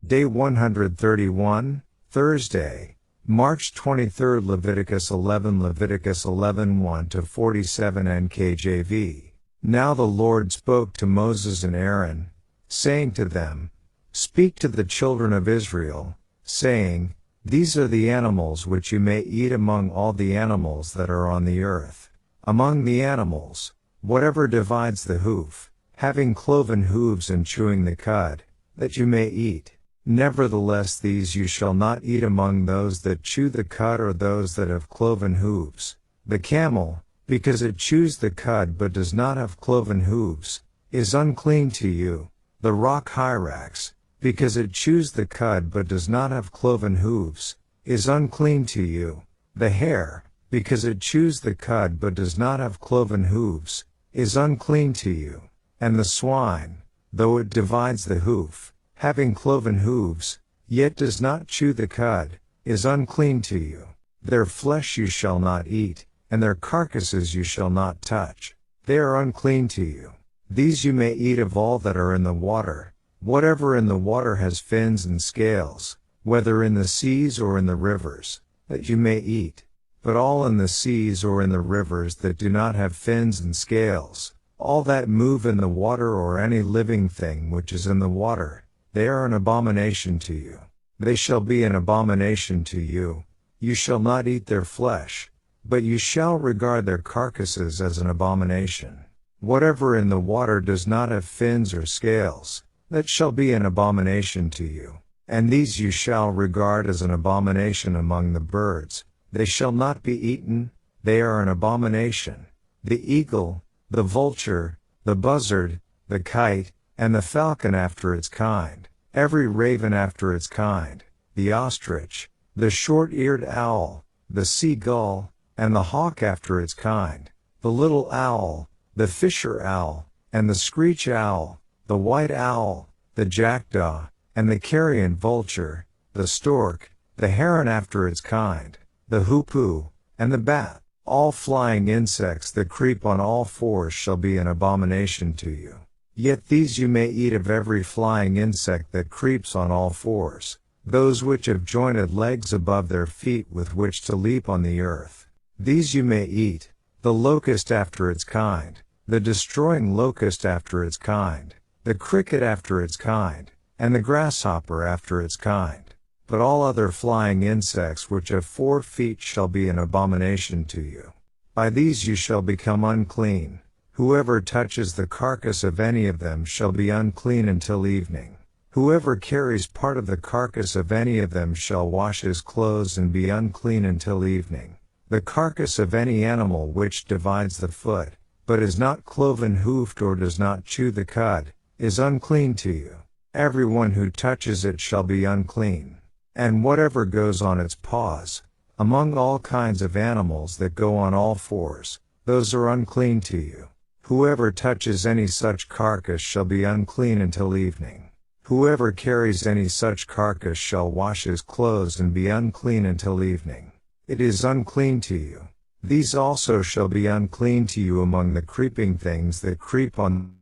Day 131, Thursday, March 23, Leviticus 11 1-47 NKJV. Now the Lord spoke to Moses and Aaron, saying to them, Speak to the children of Israel, saying, These are the animals which you may eat among all the animals that are on the earth. Among the animals, whatever divides the hoof, having cloven hooves and chewing the cud, that you may eat. Nevertheless these you shall not eat among those that chew the cud or those that have cloven hooves. The camel, because it chews the cud but does not have cloven hooves, is unclean to you. The rock hyrax, because it chews the cud but does not have cloven hooves, is unclean to you. The hare, because it chews the cud but does not have cloven hooves, is unclean to you. And the swine, though it divides the hoof, having cloven hooves, yet does not chew the cud, is unclean to you. Their flesh you shall not eat, and their carcasses you shall not touch. They are unclean to you. These you may eat of all that are in the water. Whatever in the water has fins and scales, whether in the seas or in the rivers, that you may eat. But all in the seas or in the rivers that do not have fins and scales, all that move in the water or any living thing which is in the water, they are an abomination to you. They shall be an abomination to you. You shall not eat their flesh, but you shall regard their carcasses as an abomination. Whatever in the water does not have fins or scales, that shall be an abomination to you. And these you shall regard as an abomination among the birds. They shall not be eaten, they are an abomination. The eagle, the vulture, the buzzard, the kite, and the falcon after its kind, every raven after its kind, the ostrich, the short-eared owl, the seagull, and the hawk after its kind, the little owl, the fisher owl, and the screech owl, the white owl, the jackdaw, and the carrion vulture, the stork, the heron after its kind, the hoopoe, and the bat. All flying insects that creep on all fours shall be an abomination to you. Yet these you may eat of every flying insect that creeps on all fours, those which have jointed legs above their feet with which to leap on the earth. These you may eat, the locust after its kind, the destroying locust after its kind, the cricket after its kind, and the grasshopper after its kind. But all other flying insects which have 4 feet shall be an abomination to you. By these you shall become unclean. Whoever touches the carcass of any of them shall be unclean until evening. Whoever carries part of the carcass of any of them shall wash his clothes and be unclean until evening. The carcass of any animal which divides the foot, but is not cloven-hoofed or does not chew the cud, is unclean to you. Everyone who touches it shall be unclean. And whatever goes on its paws, among all kinds of animals that go on all fours, those are unclean to you. Whoever touches any such carcass shall be unclean until evening. Whoever carries any such carcass shall wash his clothes and be unclean until evening. It is unclean to you. These also shall be unclean to you among the creeping things that creep on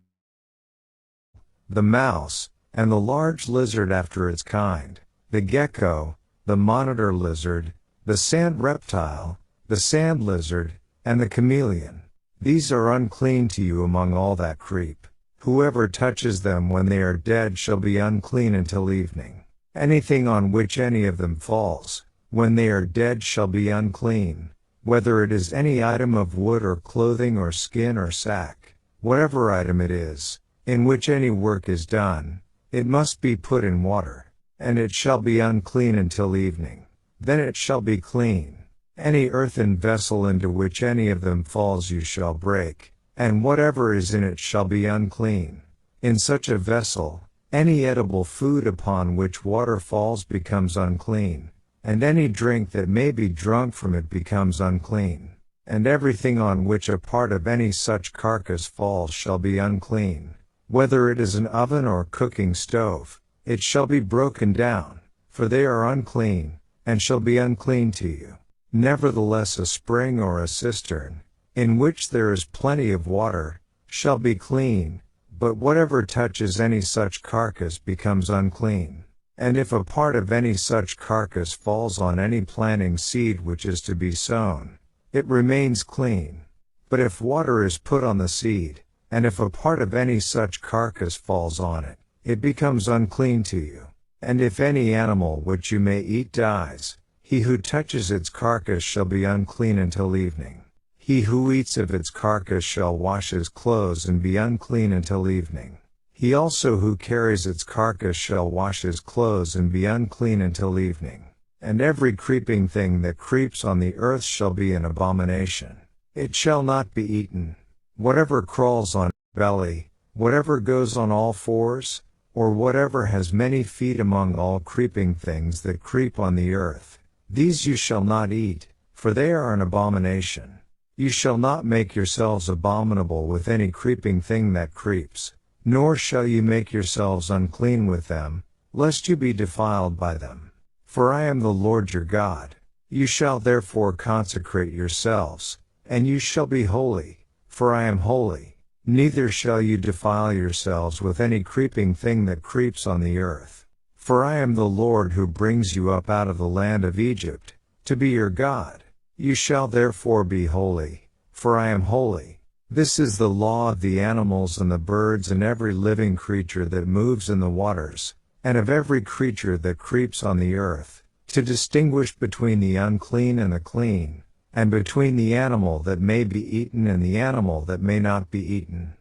the mouse, and the large lizard after its kind, the gecko, the monitor lizard, the sand reptile, the sand lizard, and the chameleon. These are unclean to you among all that creep. Whoever touches them when they are dead shall be unclean until evening. Anything on which any of them falls, when they are dead shall be unclean, whether it is any item of wood or clothing or skin or sack, whatever item it is, in which any work is done, it must be put in water, and it shall be unclean until evening. Then it shall be clean. Any earthen vessel into which any of them falls you shall break, and whatever is in it shall be unclean. In such a vessel, any edible food upon which water falls becomes unclean, and any drink that may be drunk from it becomes unclean. And everything on which a part of any such carcass falls shall be unclean. Whether it is an oven or cooking stove, it shall be broken down, for they are unclean, and shall be unclean to you. Nevertheless a spring or a cistern, in which there is plenty of water, shall be clean, but whatever touches any such carcass becomes unclean. And if a part of any such carcass falls on any planting seed which is to be sown, it remains clean. But if water is put on the seed, and if a part of any such carcass falls on it, it becomes unclean to you. And if any animal which you may eat dies, he who touches its carcass shall be unclean until evening. He who eats of its carcass shall wash his clothes and be unclean until evening. He also who carries its carcass shall wash his clothes and be unclean until evening. And every creeping thing that creeps on the earth shall be an abomination. It shall not be eaten. Whatever crawls on its belly, whatever goes on all fours, or whatever has many feet among all creeping things that creep on the earth, these you shall not eat, for they are an abomination. You shall not make yourselves abominable with any creeping thing that creeps, nor shall you make yourselves unclean with them, lest you be defiled by them. For I am the Lord your God. You shall therefore consecrate yourselves, and you shall be holy, for I am holy. Neither shall you defile yourselves with any creeping thing that creeps on the earth. For I am the Lord who brings you up out of the land of Egypt, to be your God. You shall therefore be holy, for I am holy. This is the law of the animals and the birds and every living creature that moves in the waters, and of every creature that creeps on the earth, to distinguish between the unclean and the clean, and between the animal that may be eaten and the animal that may not be eaten.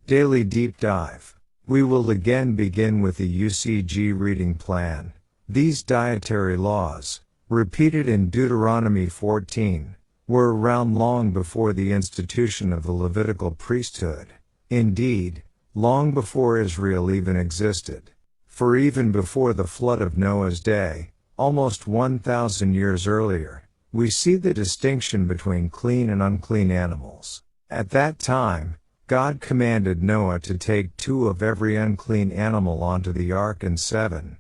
Daily Deep Dive. We will again begin with the UCG reading plan. These dietary laws, repeated in Deuteronomy 14, were around long before the institution of the Levitical priesthood. Indeed, long before Israel even existed. For even before the flood of Noah's day, almost 1,000 years earlier, we see the distinction between clean and unclean animals. At that time, God commanded Noah to take 2 of every unclean animal onto the ark and 7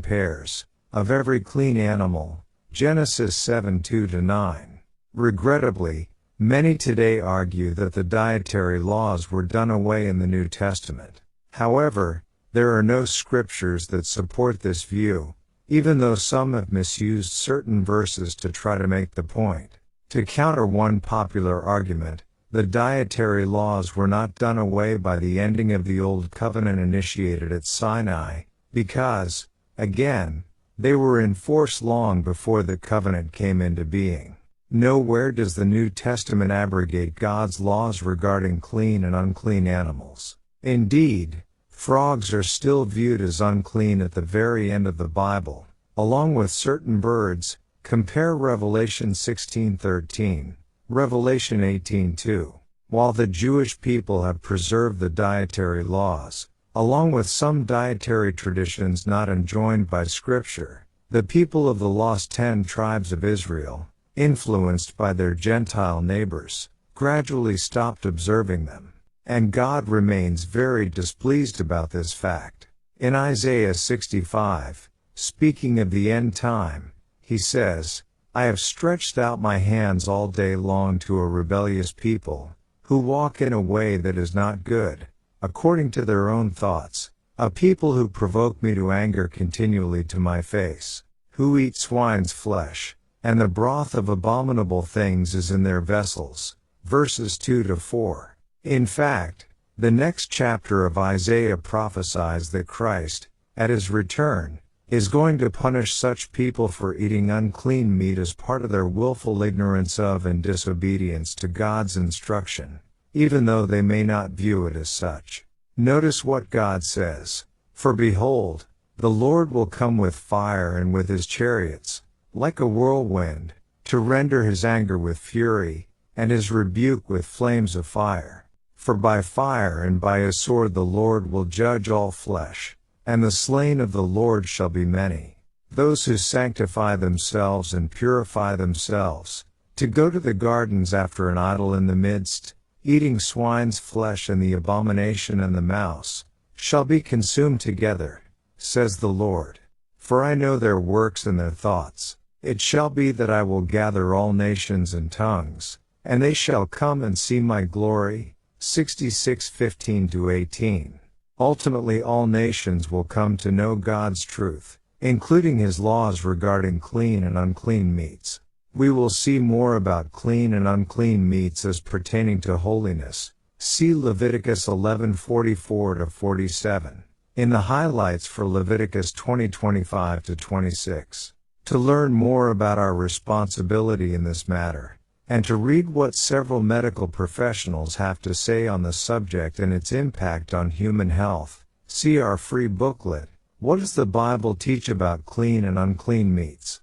pairs, of every clean animal. Genesis 7:2-9. Regrettably, many today argue that the dietary laws were done away in the New Testament. However, there are no scriptures that support this view, even though some have misused certain verses to try to make the point. To counter one popular argument, the dietary laws were not done away by the ending of the Old Covenant initiated at Sinai, because, again, they were in force long before the covenant came into being. Nowhere does the New Testament abrogate God's laws regarding clean and unclean animals. Indeed, frogs are still viewed as unclean at the very end of the Bible, along with certain birds. Compare Revelation 16:13, Revelation 18:2. While the Jewish people have preserved the dietary laws, along with some dietary traditions not enjoined by Scripture, the people of the lost 10 tribes of Israel, influenced by their Gentile neighbors, gradually stopped observing them. And God remains very displeased about this fact. In Isaiah 65, speaking of the end time, he says, I have stretched out my hands all day long to a rebellious people, who walk in a way that is not good, according to their own thoughts, a people who provoke me to anger continually to my face, who eat swine's flesh, and the broth of abominable things is in their vessels. Verses 2-4. In fact, the next chapter of Isaiah prophesies that Christ, at his return, is going to punish such people for eating unclean meat as part of their willful ignorance of and disobedience to God's instruction, even though they may not view it as such. Notice what God says, For behold, the Lord will come with fire and with his chariots, like a whirlwind, to render his anger with fury, and his rebuke with flames of fire. For by fire and by a sword the Lord will judge all flesh, and the slain of the Lord shall be many. Those who sanctify themselves and purify themselves, to go to the gardens after an idol in the midst, eating swine's flesh and the abomination and the mouse, shall be consumed together, says the Lord. For I know their works and their thoughts. It shall be that I will gather all nations and tongues, and they shall come and see my glory. 66:15-18. Ultimately, all nations will come to know God's truth, including His laws regarding clean and unclean meats. We will see more about clean and unclean meats as pertaining to holiness. See Leviticus 11:44-47. In the highlights for Leviticus 20:25-26. To learn more about our responsibility in this matter, and to read what several medical professionals have to say on the subject and its impact on human health, see our free booklet, What Does the Bible Teach About Clean and Unclean Meats?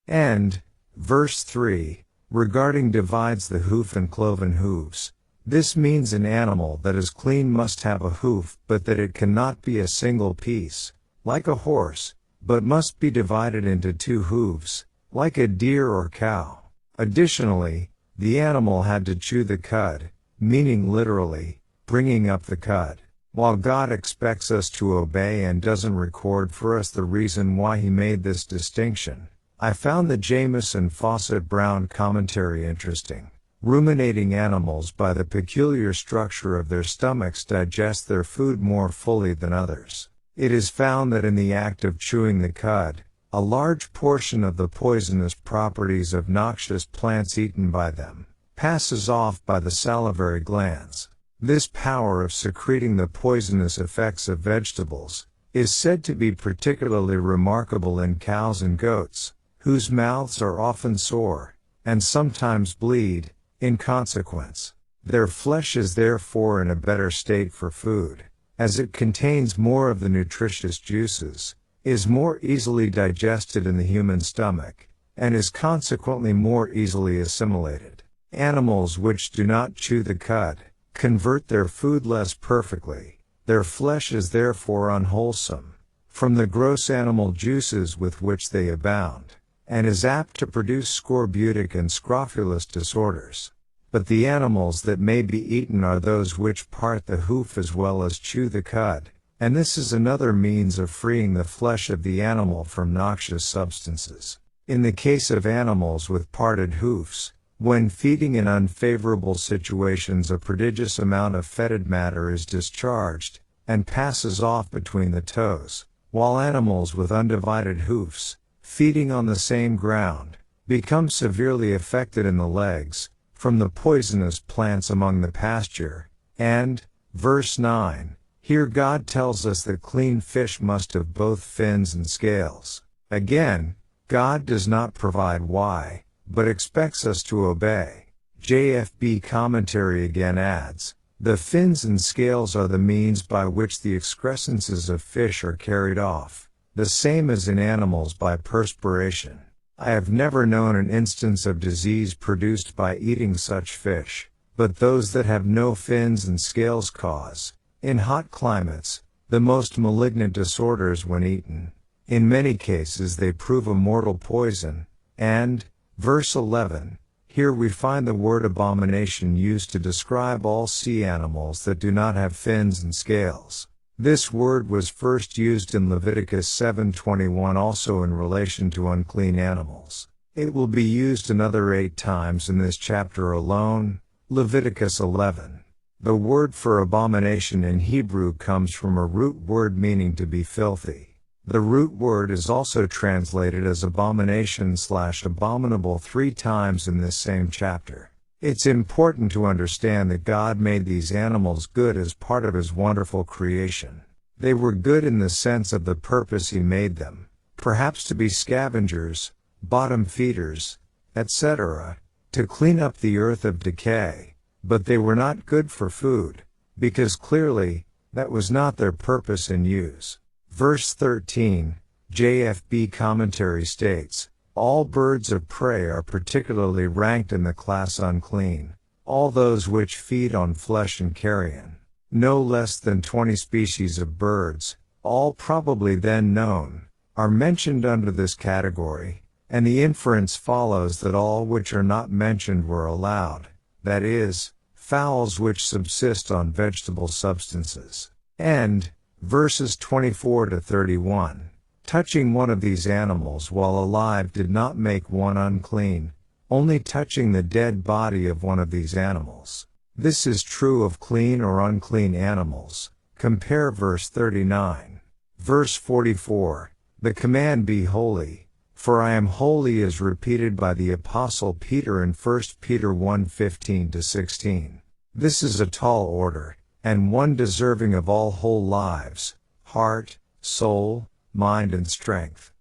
And, verse 3, regarding divides the hoof and cloven hooves. This means an animal that is clean must have a hoof, but that it cannot be a single piece, like a horse, but must be divided into two hooves, like a deer or cow. Additionally, the animal had to chew the cud, meaning literally, bringing up the cud. While God expects us to obey and doesn't record for us the reason why He made this distinction, I found the Jamieson Fawcett Brown commentary interesting. Ruminating animals by the peculiar structure of their stomachs digest their food more fully than others. It is found that in the act of chewing the cud, a large portion of the poisonous properties of noxious plants eaten by them passes off by the salivary glands. This power of secreting the poisonous effects of vegetables is said to be particularly remarkable in cows and goats, whose mouths are often sore, and sometimes bleed, in consequence. Their flesh is therefore in a better state for food, as it contains more of the nutritious juices, is more easily digested in the human stomach, and is consequently more easily assimilated. Animals which do not chew the cud convert their food less perfectly. Their flesh is therefore unwholesome, from the gross animal juices with which they abound, and is apt to produce scorbutic and scrofulous disorders. But the animals that may be eaten are those which part the hoof as well as chew the cud, and this is another means of freeing the flesh of the animal from noxious substances. In the case of animals with parted hoofs, when feeding in unfavorable situations, a prodigious amount of fetid matter is discharged, and passes off between the toes, while animals with undivided hoofs, feeding on the same ground, become severely affected in the legs, from the poisonous plants among the pasture. And, verse 9, here God tells us that clean fish must have both fins and scales. Again, God does not provide why, but expects us to obey. JFB commentary again adds, the fins and scales are the means by which the excrescences of fish are carried off, the same as in animals by perspiration. I have never known an instance of disease produced by eating such fish, but those that have no fins and scales cause, in hot climates, the most malignant disorders when eaten. In many cases they prove a mortal poison, and, verse 11, here we find the word abomination used to describe all sea animals that do not have fins and scales. This word was first used in Leviticus 7:21, also in relation to unclean animals. It will be used another 8 times in this chapter alone, Leviticus 11. The word for abomination in Hebrew comes from a root word meaning to be filthy. The root word is also translated as abomination/abominable 3 times in this same chapter. It's important to understand that God made these animals good as part of His wonderful creation. They were good in the sense of the purpose He made them, perhaps to be scavengers, bottom feeders, etc., to clean up the earth of decay, but they were not good for food, because clearly, that was not their purpose and use. Verse 13, JFB commentary states, all birds of prey are particularly ranked in the class unclean, all those which feed on flesh and carrion. No less than 20 species of birds, all probably then known, are mentioned under this category, and the inference follows that all which are not mentioned were allowed, that is, fowls which subsist on vegetable substances. And, verses 24-31. Touching one of these animals while alive did not make one unclean, only touching the dead body of one of these animals. This is true of clean or unclean animals, Compare verse 39. Verse 44, the command be holy, for I am holy is repeated by the Apostle Peter in 1 Peter 1:15-16. This is a tall order, and one deserving of all whole lives, heart, soul, mind and strength.